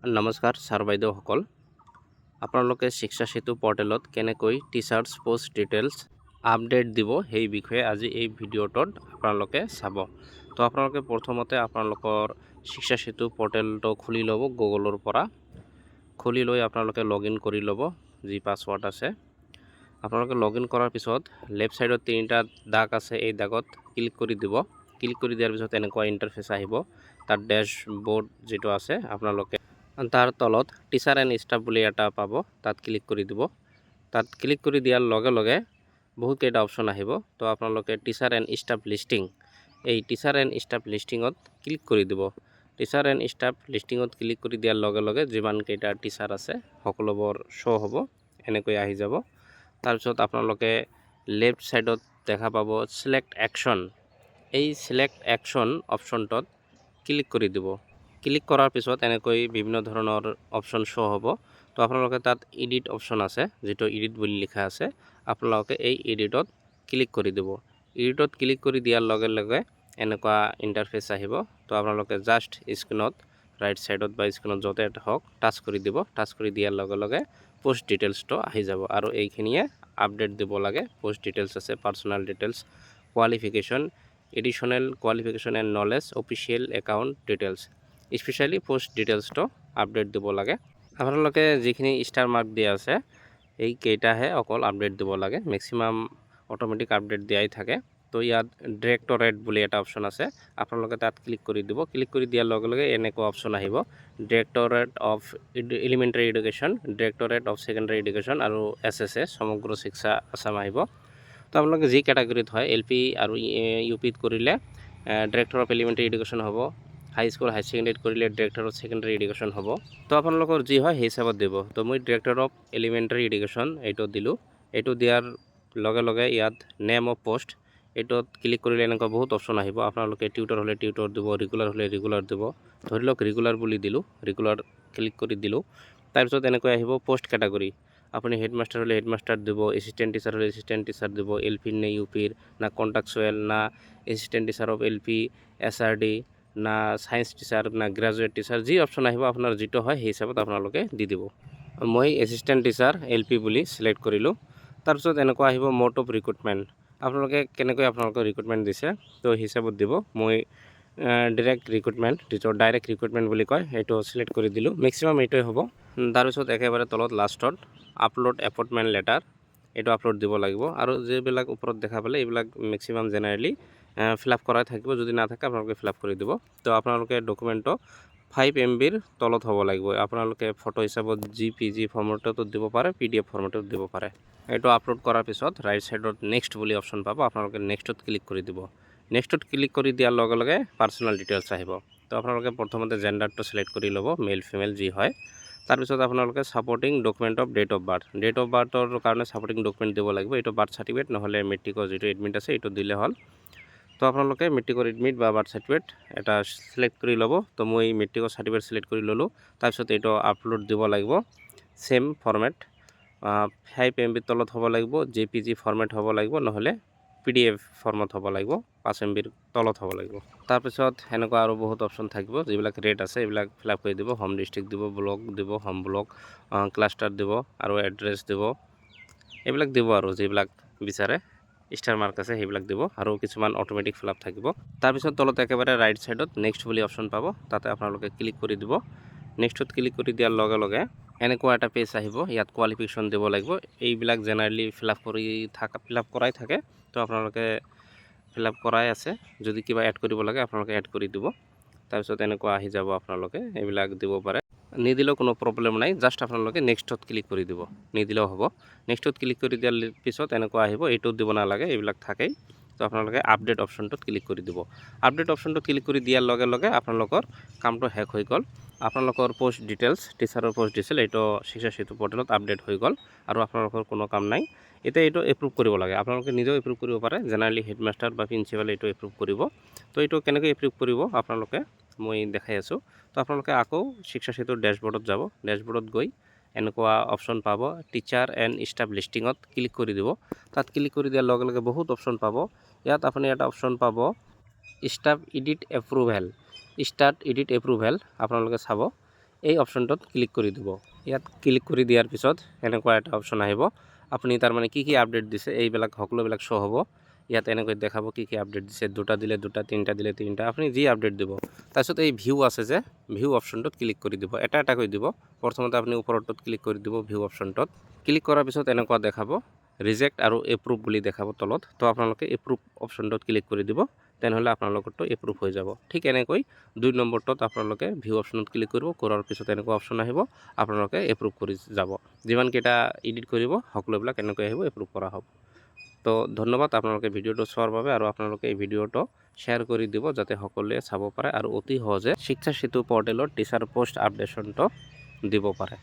নমস্কাৰ ছাৰ বাইদেউসকল, আপোনালোকে শিক্ষা সেতু পৰ্টেলত কেনেকৈ টিচাৰ্ছ পোষ্ট ডিটেইলছ আপডেট দিব সেই বিষয়ে আজি এই ভিডিঅ'টোত আপোনালোকে চাব। তো আপোনালোকে প্ৰথমতে আপোনালোকৰ শিক্ষা সেতু পৰ্টেলটো খুলি ল'ব গুগলৰ পৰা। খুলি লৈ আপোনালোকে লগইন কৰি ল'ব যি পাছৱৰ্ড আছে। আপোনালোকে লগইন কৰাৰ পিছত লেফ্ট সাইডত তিনিটা দাগ আছে, এই দাগত ক্লিক কৰি দিব। ক্লিক কৰি দিয়াৰ পিছত এনেকুৱা ইণ্টাৰফেচ আহিব। তাত ডেশবোৰ্ড যেটো আছে আপোনালোকে তাৰ তলত টিচাৰ এণ্ড ষ্টাফ বুলি এটা পাব, তাত ক্লিক কৰি দিব। তাত ক্লিক কৰি দিয়াৰ লগে লগে বহুত কেইটা অপশ্যন আহিব। তো আপোনালোকে টিচাৰ এণ্ড ষ্টাফ লিষ্টিং, এই টিচাৰ এণ্ড ষ্টাফ লিষ্টিঙত ক্লিক কৰি দিব। টিচাৰ এণ্ড ষ্টাফ লিষ্টিঙত ক্লিক কৰি দিয়াৰ লগে লগে যিমান কেইটা টিচাৰ আছে সকলোবোৰ শ্ব' হ'ব, এনেকৈ আহি যাব। তাৰপিছত আপোনালোকে লেফ্ট সাইডত দেখা পাব চিলেক্ট একশ্যন, এই চিলেক্ট একশ্যন অপশ্যনটোত ক্লিক কৰি দিব। ক্লিক কৰাৰ পিছত এনেকৈ বিভিন্ন ধৰণৰ অপশ্যন শ্ব' হ'ব। তো আপোনালোকে তাত এডিট অপশ্যন আছে, যেটো এডিট বুলি লিখা আছে, আপোনালোকে এই এডিটত ক্লিক কৰি দিব। এডিটত ক্লিক কৰি দিয়াৰ লগে লগে এনেকুৱা ইণ্টাৰফেচ আহিব। তো আপোনালোকে জাষ্ট স্ক্ৰীনত ৰাইট সাইডত বা স্ক্ৰীনত য'তে হওক টাচ কৰি দিব। টাচ কৰি দিয়াৰ লগে লগে পোষ্ট ডিটেইলছটো আহি যাব আৰু এইখিনিয়ে আপডেট দিব লাগে। পোষ্ট ডিটেইলছ আছে, personal details, qualification, additional qualification and knowledge, official account details, specially post ডিটেইলছটো আপডেট দিব লাগে। আপোনালোকে যিখিনি ষ্টাৰ মাৰ্ক দিয়া আছে এই কেইটাহে অকল আপডেট দিব লাগে, মেক্সিমাম অট'মেটিক আপডেট দিয়াই থাকে। তো ইয়াত ডিৰেক্টৰেট বুলি এটা অপশ্যন আছে, আপোনালোকে তাত ক্লিক কৰি দিব। ক্লিক কৰি দিয়াৰ লগে লগে এনেকুৱা অপশ্যন আহিব, directorate of elementary education, directorate of secondary education আৰু SSA সমগ্ৰ শিক্ষা আছাম আহিব। তো আপোনালোকে যি কেটাগৰীত হয় LP আৰু UPত কৰিলে ডিৰেক্টৰ অফ এলিমেণ্টাৰী এডুকেশ্যন হ'ব, হাই স্কুল হাই ছেকেণ্ডেৰীত কৰিলে ডিৰেক্টৰ অফ ছেকেণ্ডাৰী এডুকেশ্যন হ'ব। তো আপোনালোকৰ যি হয় সেই হিচাপত দিব। তো মই ডিৰেক্টৰ অফ এলিমেণ্টাৰী এডুকেশ্যন এইটো দিলোঁ। এইটো দিয়াৰ লগে লগে ইয়াত নেম অফ পোষ্ট, এইটোত ক্লিক কৰিলে এনেকুৱা বহুত অপশ্যন আহিব। আপোনালোকে টিউটৰ হ'লে টিউটৰ দিব, ৰেগুলাৰ হ'লে ৰেগুলাৰ দিব। ধৰি লওক ৰেগুলাৰ বুলি দিলোঁ, ৰেগুলাৰ ক্লিক কৰি দিলোঁ। তাৰপিছত এনেকৈ আহিব পোষ্ট কেটাগৰী, আপুনি হেডমাষ্টাৰ হ'লে হেডমাষ্টাৰ দিব, এছিষ্টেণ্ট টিচাৰ হ'লে এছিষ্টেণ্ট টিচাৰ দিব, LP নে UPৰ, না কণ্ট্ৰাকচুৱেল, না assistant teacher of LP, SRD, না ছায়েন্স টিচাৰ, না গ্ৰেজুৱেট টিচাৰ, যি অপশ্যন আহিব আপোনাৰ যিটো হয় সেই হিচাপত আপোনালোকে দি দিব। মই এছিষ্টেণ্ট টিচাৰ LP বুলি ছিলেক্ট কৰিলোঁ। তাৰপিছত এনেকুৱা আহিব মোড অফ ৰিক্ৰুটমেণ্ট, আপোনালোকে কেনেকৈ আপোনালোকৰ ৰিক্ৰুটমেণ্ট দিছে তো হিচাপত দিব। মই ডাইৰেক্ট ৰিক্ৰুটমেণ্ট বুলি কয় এইটো ছিলেক্ট কৰি দিলোঁ। মেক্সিমাম এইটোৱে হ'ব। তাৰপিছত একেবাৰে তলত লাষ্টত আপলোড এপইণ্টমেণ্ট লেটাৰ, এইটো আপলোড দিব লাগিব। আৰু যিবিলাক ওপৰত দেখা পালে এইবিলাক মেক্সিমাম জেনেৰেলি ফিল আপ কৰাই থাকিব, যদি নাথাকে আপোনালোকে ফিল আপ কৰি দিব। তো আপোনালোকে ডকুমেণ্টটো 5 MBৰ তলত হ'ব লাগিব। আপোনালোকে ফটো হিচাপত JPG ফৰ্মেটতো দিব পাৰে, PDF ফৰ্মেটত দিব পাৰে। এইটো আপলোড কৰাৰ পিছত ৰাইট সাইডত নেক্সট বুলি অপশ্যন পাব, আপোনালোকে নেক্সটত ক্লিক কৰি দিব। নেক্সটত ক্লিক কৰি দিয়াৰ লগে লগে পাৰ্চনেল ডিটেইলছ আহিব। তো আপোনালোকে প্ৰথমতে জেণ্ডাৰটো ছিলেক্ট কৰি ল'ব, মেল ফিমেল যি হয়। তাৰপিছত আপোনালোকে supporting document of date of birth, date of বাৰ্থৰ কাৰণে ছাপৰ্টিং ডকুমেণ্ট দিব লাগিব। এইটো বাৰ্থ চাৰ্টিফিকেট নহ'লে মেট্ৰিকৰ যিটো এডমিট আছে এইটো দিলে হ'ল। তো আপোনালোকে মেট্ৰিকৰ এডমিট বা বাৰ্থ চাৰ্টিফিকেট এটা ছিলেক্ট কৰি ল'ব। তো মই মেট্ৰিকৰ চাৰ্টিফিকেট ছিলেক্ট কৰি ল'লোঁ। তাৰপিছত এইটো আপলোড দিব লাগিব, ছেম ফৰ্মেট 5 MBৰ তলত হ'ব লাগিব, JPG ফৰ্মেট হ'ব লাগিব, নহ'লে PDF ফৰ্মেট হ'ব লাগিব, 5 MBৰ তলত হ'ব লাগিব। তাৰপিছত এনেকুৱা আৰু বহুত অপশ্যন থাকিব, যিবিলাক ৰেট আছে এইবিলাক ফিল আপ কৰি দিব। হোম ডিষ্ট্ৰিক্ট দিব, ব্লক দিব, হোম ব্লক, ক্লাষ্টাৰ দিব আৰু এড্ৰেছ দিব, এইবিলাক দিব আৰু যিবিলাক বিচাৰে। ষ্টাৰ মাৰ্ক আছে সেইবিলাক দিব আৰু কিছুমান অট'মেটিক ফিল আপ থাকিব। তাৰপিছত তলত একেবাৰে ৰাইট সাইডত নেক্সট বুলি অপশ্যন পাব, তাতে আপোনালোকে ক্লিক কৰি দিব। নেক্সটত ক্লিক কৰি দিয়াৰ লগে লগে এনেকুৱা এটা পেজ আহিব, ইয়াত কোৱালিফিকেশ্যন দিব লাগিব। এইবিলাক জেনেৰেলি ফিল আপ কৰাই থাকে। তো আপোনালোকে ফিল আপ কৰাই আছে, যদি কিবা এড কৰিব লাগে আপোনালোকে এড কৰি দিব। তাৰপিছত এনেকুৱা আহি যাব, আপোনালোকে এইবিলাক দিব পাৰে, নিদিলেও কোনো প্ৰব্লেম নাই। জাষ্ট আপোনালোকে নেক্সটত ক্লিক কৰি দিব, নিদিলেও হ'ব। নেক্সটত ক্লিক কৰি দিয়াৰ পিছত এনেকুৱা আহিব, এইটোত দিব নালাগে, এইবিলাক থাকেই। তো আপোনালোকে আপডেট অপশ্যনটোত ক্লিক কৰি দিব। আপডেট অপশ্যনটোত ক্লিক কৰি দিয়াৰ লগে লগে আপোনালোকৰ কামটো শেষ হৈ গ'ল। আপোনালোকৰ পোষ্ট ডিটেইলছ, টিচাৰৰ পোষ্ট ডিটেইলছ এইটো শিক্ষা সেতু পৰ্টেলত আপডেট হৈ গ'ল আৰু আপোনালোকৰ কোনো কাম নাই। এতিয়া এইটো এপ্ৰুভ কৰিব লাগে, আপোনালোকে নিজেও এপ্ৰুভ কৰিব পাৰে। জেনেৰেলি হেডমাষ্টাৰ বা প্ৰিন্সিপালে এইটো এপ্ৰুভ কৰিব। তো এইটো কেনেকৈ এপ্ৰুভ কৰিব আপোনালোকে মই দেখাই আছোঁ। তো আপোনালোকে আকৌ শিক্ষা সেতুৰ ডেছবৰ্ডত যাব। ডেছবৰ্ডত গৈ এনেকুৱা অপশ্যন পাব, টিচাৰ এণ্ড ষ্টাফ লিষ্টিঙত ক্লিক কৰি দিব। তাত ক্লিক কৰি দিয়াৰ লগে লগে বহুত অপশ্যন পাব। ইয়াত আপুনি এটা অপশ্যন পাব ষ্টাফ এডিট এপ্ৰুভেল, আপোনালোকে চাব। এই অপশ্যনটোত ক্লিক কৰি দিব। ইয়াত ক্লিক কৰি দিয়াৰ পিছত এনেকুৱা এটা অপশ্যন আহিব। আপুনি তাৰমানে কি আপডেট দিছে এইবিলাক সকলোবিলাক শ্ব' হ'ব। ইয়াত এনেকৈ দেখাব কি আপডেট দিছে, 2টা দিলে 2টা, 3টা দিলে 3টা, আপুনি যি আপডেট দিব। তাৰপিছত এই ভিউ আছে যে, ভিউ অপশ্যনটোত ক্লিক কৰি দিব, এটা কৰি দিব। প্ৰথমতে আপুনি ওপৰটোত ক্লিক কৰি দিব, ভিউ অপশ্যনটোত ক্লিক কৰাৰ পিছত এনেকুৱা দেখাব, ৰিজেক্ট আৰু এপ্ৰুভ বুলি দেখাব তলত। তো আপোনালোকে এপ্ৰুভ অপশ্যনটোত ক্লিক কৰি দিব, তেনেহ'লে আপোনালোকৰটো এপ্ৰুভ হৈ যাব। ঠিক এনেকৈ 2 নম্বৰটোত আপোনালোকে ভিউ অপশ্যনত ক্লিক কৰিব, কৰাৰ পিছত এনেকুৱা অপশ্যন আহিব, আপোনালোকে এপ্ৰুভ কৰি যাব। যিমানকেইটা এডিট কৰিব সকলোবিলাক এনেকৈ আহিব, এপ্ৰুভ কৰা হ'ব। তো ধন্যবাদ আপোনালোকে ভিডিঅ'টো চোৱাৰ বাবে, আৰু আপোনালোকে এই ভিডিঅ'টো শ্বেয়াৰ কৰি দিব যাতে সকলোৱে চাব পাৰে আৰু অতি সহজে শিক্ষা সেতু পৰ্টেলৰ টিচাৰ পোষ্ট আপডেশ্যনটো দিব পাৰে।